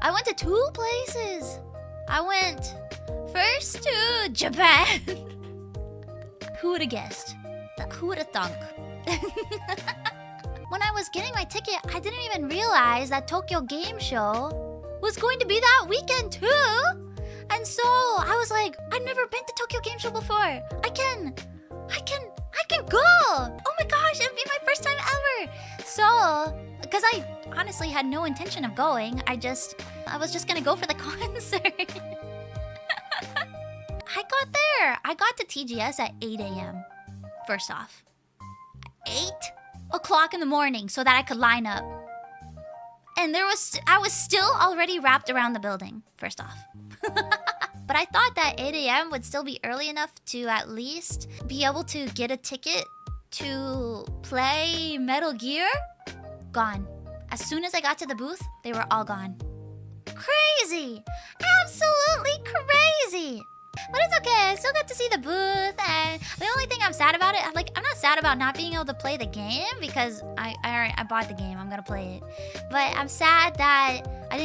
I went to 2 places. I went first to Japan. Who would have guessed? Who would have thunk? When I was getting my ticket, I didn't even realize that Tokyo Game Show was going to be that weekend too. And so I was like, I've never been to Tokyo Game Show before. I can go. Oh my gosh, it'd be my first time ever. So, because I honestly had no intention of going, I was just gonna go for the concert. I got there. I got to TGS at 8 a.m. First off, 8 o'clock in the morning, so that I could line up. And I was still already wrapped around the building. First off. But I thought that 8 a.m. would still be early enough to at least be able to get a ticket to play Metal Gear. Gone. As soon as I got to the booth, they were all gone. Crazy! Absolutely crazy! But it's okay, I still got to see the booth, and the only thing I'm sad about it, I'm not sad about not being able to play the game, because I bought the game, I'm gonna play it. But I'm sad that I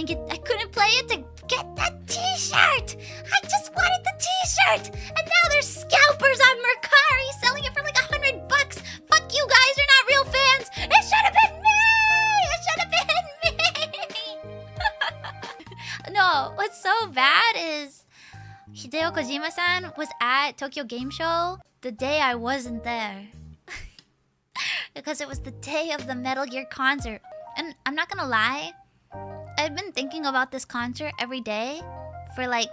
couldn't play it to get that t-shirt! I just wanted the t-shirt! And now there's scalpers on Mercari selling it for like $100! Fuck you guys, you're not real fans! It should have been me! It should have been me! No, what's so bad is Hideo Kojima-san was at Tokyo Game Show the day I wasn't there. Because it was the day of the Metal Gear concert. And I'm not gonna lie, I've been thinking about this concert every day for like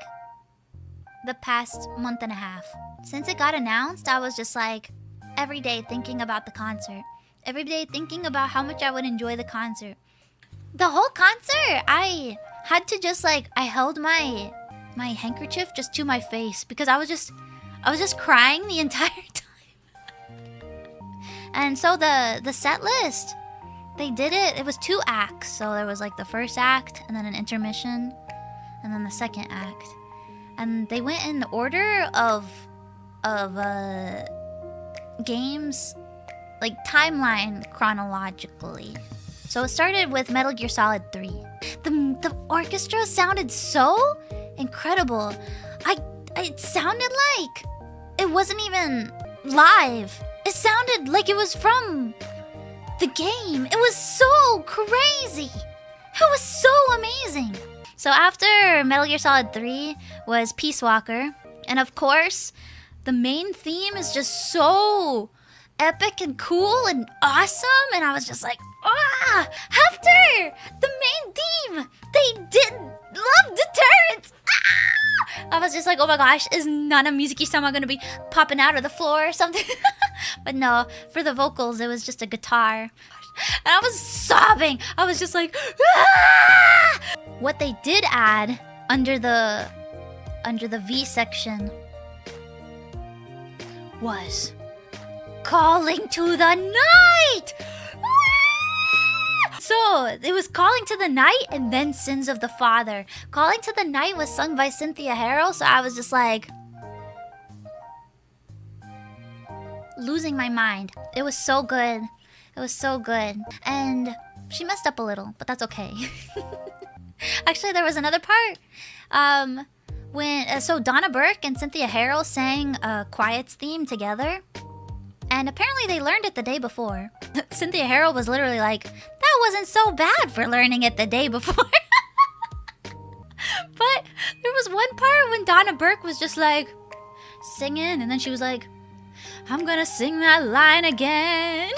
the past month and a half. Since it got announced, I was just like every day thinking about the concert. Every day thinking about how much I would enjoy the concert. The whole concert, I had to just like, I held my handkerchief just to my face because I was just crying the entire time. And so the set list, they did it. It was 2 acts. So there was like the first act and then an intermission and then the second act. And they went in the order of games, like timeline chronologically. So it started with Metal Gear Solid 3. The orchestra sounded so incredible. It sounded like it wasn't even live. It sounded like it was from the game. It was so crazy. It was so amazing. So after Metal Gear Solid 3 was Peace Walker. And of course, the main theme is just so epic and cool and awesome. And I was just like, ah! After the main theme, they did Love Deterrence. Ah! I was just like, oh my gosh, is Nana Mizuki-sama gonna be popping out of the floor or something? But no, for the vocals, it was just a guitar. And I was sobbing. I was just like, ah! What they did add under the V section was Calling to the Night! So, it was Calling to the Night and then Sins of the Father. Calling to the Night was sung by Cynthia Harrell, so I was just like losing my mind. It was so good. It was so good. And she messed up a little, but that's okay. Actually, there was another part. So Donna Burke and Cynthia Harrell sang Quiet's theme together. And apparently they learned it the day before. Cynthia Harrell was literally like, that wasn't so bad for learning it the day before. But there was one part when Donna Burke was just like singing, and then she was like, I'm gonna sing that line again.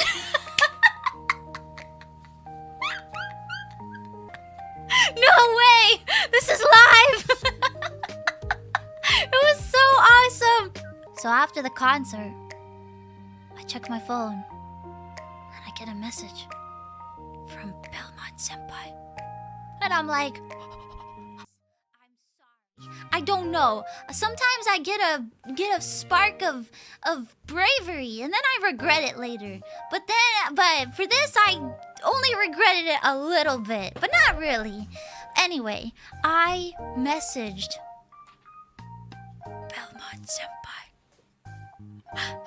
No way! This is live! It was so awesome! So after the concert, I check my phone and I get a message from Belmont Senpai. And I'm like, I'm sorry. I don't know. Sometimes I get a spark of bravery and then I regret it later. But for this I only regretted it a little bit, but not really. Anyway, I messaged Belmont Senpai.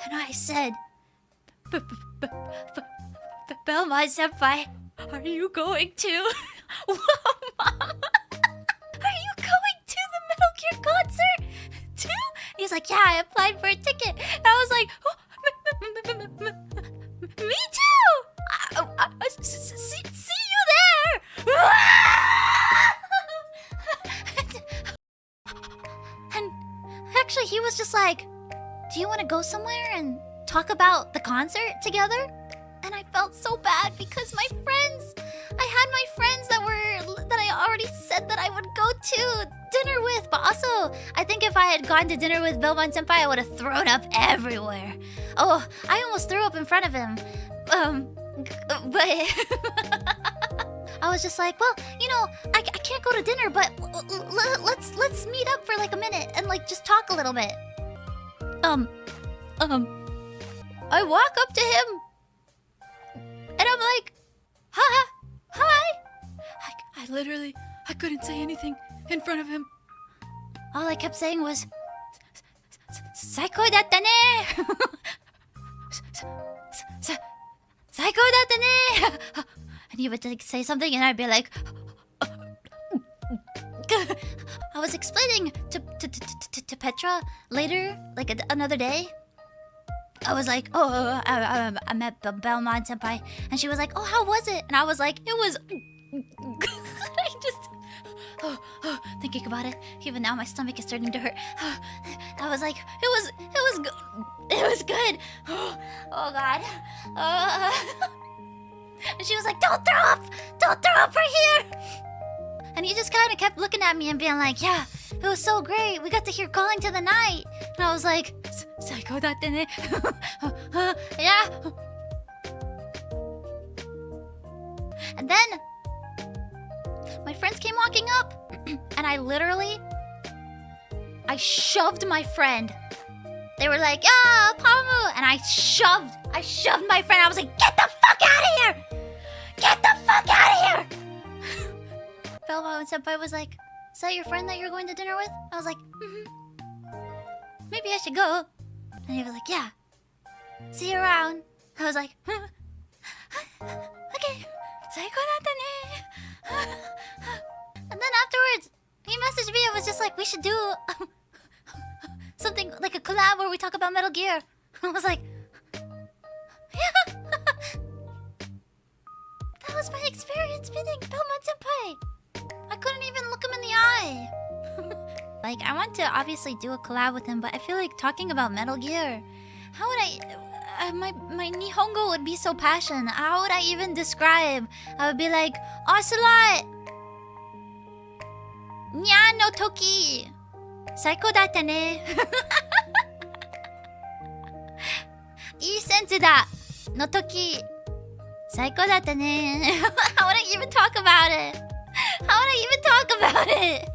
And I said, Belmont Senpai, are you going to? Whoa, Mom. was like, yeah, I applied for a ticket. And I was like, oh, me too. See you there. And actually, he was just like, do you want to go somewhere and talk about the concert together? And I felt so bad because my friends, I had my friends that I already said that I would go to dinner with. But also, I think if I had gone to dinner with Belmont Senpai, I would have thrown up everywhere. Oh, I almost threw up in front of him. But I was just like, well, you know, I can't go to dinner, but let's meet up for like a minute and like just talk a little bit. I walk up to him and I'm like, hi. I literally, I couldn't say anything in front of him. All I kept saying was, 最高だったね最高だったね And he would like say something and I'd be like I was explaining to Petra later, like another day. I was like, oh, I met Belmont Senpai. And she was like, oh, how was it? And I was like, it was... I just... thinking about it. Even now my stomach is starting to hurt. I was like, it was good. Oh, God. And she was like, don't throw up right here. And he just kind of kept looking at me and being like, yeah, it was so great. We got to hear Calling to the Night. And I was like, 最高だってね Yeah. And then my friends came walking up and I shoved my friend. They were like, yeah, Pomu. And I shoved my friend. I was like, get the fuck out of here. Get the fuck out of here. Belmont Senpai was like, is that your friend that you're going to dinner with? I was like, maybe I should go. And he was like, yeah. See you around. I was like, okay. 最高だったね And then afterwards, he messaged me and was just like, we should do something like a collab where we talk about Metal Gear. I was like, yeah. That was my experience meeting Belmont Senpai. I couldn't even look him in the eye. Like, I want to obviously do a collab with him, but I feel like talking about Metal Gear, how would I... my Nihongo would be so passionate. How would I even describe? I would be like, Ocelot! Nya no toki! Saiko datta ne! Ii sensu da! No toki! Saiko datta ne! How would I even talk about it? How would I even talk about it?